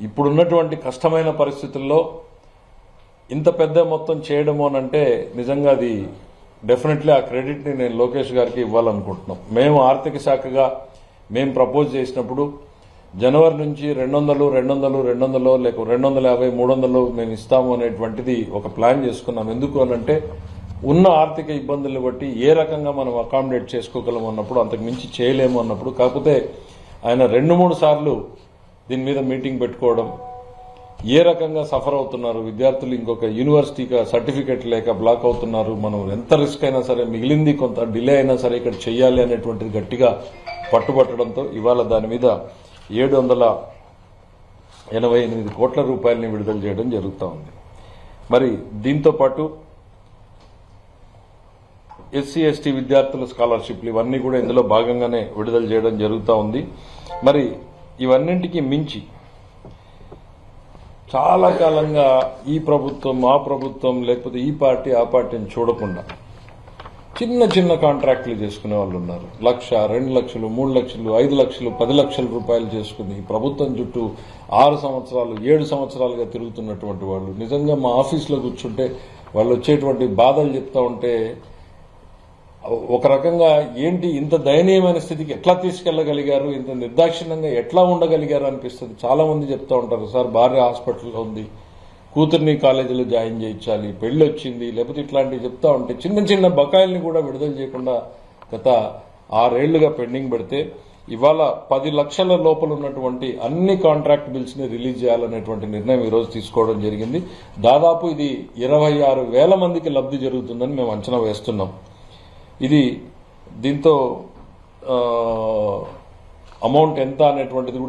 ఇప్పుడున్నటువంటి కష్టమైన పరిస్థితుల్లో ఇంత పెద్ద మొత్తం చేయడము అనంటే నిజంగా అది డెఫినెట్లీ ఆ క్రెడిట్ని నేను లోకేష్ గారికి ఇవ్వాలనుకుంటున్నాం. మేము ఆర్థిక శాఖగా మేము ప్రపోజ్ చేసినప్పుడు జనవరి నుంచి 200 లేక 250 300 మేము ఇస్తాము అనేటువంటిది ఒక ప్లాన్ చేసుకున్నాం. ఎందుకు అనంటే ఉన్న ఆర్థిక ఇబ్బందులు బట్టి ఏ రకంగా మనం అకామిడేట్ చేసుకోగలం అన్నప్పుడు అంతకు మించి చేయలేము అన్నప్పుడు, కాకపోతే ఆయన 2-3 సార్లు దీని మీద మీటింగ్ పెట్టుకోవడం, ఏ రకంగా సఫర్ అవుతున్నారు విద్యార్థులు, ఇంకొక యూనివర్సిటీకి సర్టిఫికెట్ లేక బ్లాక్ అవుతున్నారు, మనం ఎంత రిస్క్ అయినా సరే మిగిలింది కొంత డిలే అయినా సరే ఇక్కడ చేయాలి అనేటువంటిది గట్టిగా పట్టుబట్టడంతో ఇవాళ దాని మీద 788 కోట్ల రూపాయలని విడుదల చేయడం జరుగుతూ ఉంది. మరి దీంతో పాటు ఎస్సీ ఎస్టీ విద్యార్థుల స్కాలర్షిప్లు ఇవన్నీ కూడా ఇందులో భాగంగానే విడుదల చేయడం జరుగుతూ ఉంది. మరి ఇవన్నింటికి మించి చాలా కాలంగా ఈ ప్రభుత్వం ఆ ప్రభుత్వం లేకపోతే ఈ పార్టీ ఆ పార్టీని చూడకుండా చిన్న చిన్న కాంట్రాక్టులు చేసుకునే వాళ్ళు ఉన్నారు. 1,00,000, 2,00,000, 3,00,000, 5,00,000, 10,00,000 రూపాయలు చేసుకుని ప్రభుత్వం చుట్టూ 6 సంవత్సరాలు 7 సంవత్సరాలుగా తిరుగుతున్నటువంటి వాళ్ళు నిజంగా మా ఆఫీసులో కూర్చుంటే వాళ్ళు వచ్చేటువంటి బాధలు చెప్తా ఉంటే ఒక రకంగా ఏంటి ఇంత దయనీయమైన స్థితికి ఎట్లా తీసుకెళ్లగలిగారు, ఇంత నిర్దాక్షిణ్యంగా ఎట్లా ఉండగలిగారు అనిపిస్తుంది. చాలా మంది చెప్తా ఉంటారు, సార్ భార్య హాస్పిటల్లో ఉంది, కూతుర్ని కాలేజీలో జాయిన్ చేయించాలి, పెళ్లి వచ్చింది, లేకపోతే ఇట్లాంటివి చెప్తా ఉంటే చిన్న చిన్న బకాయిల్ని కూడా విడుదల చేయకుండా గత 6 ఏళ్లుగా పెండింగ్ పెడితే ఇవాళ 10 లక్షల లోపల ఉన్నటువంటి అన్ని కాంట్రాక్ట్ బిల్స్ ని రిలీజ్ చేయాలనేటువంటి నిర్ణయం ఈరోజు తీసుకోవడం జరిగింది. దాదాపు ఇది 26,000 మందికి లబ్ధి జరుగుతుందని మేము అంచనా వేస్తున్నాం. ఇది దీంతో అమౌంట్ ఎంత అనేటువంటిది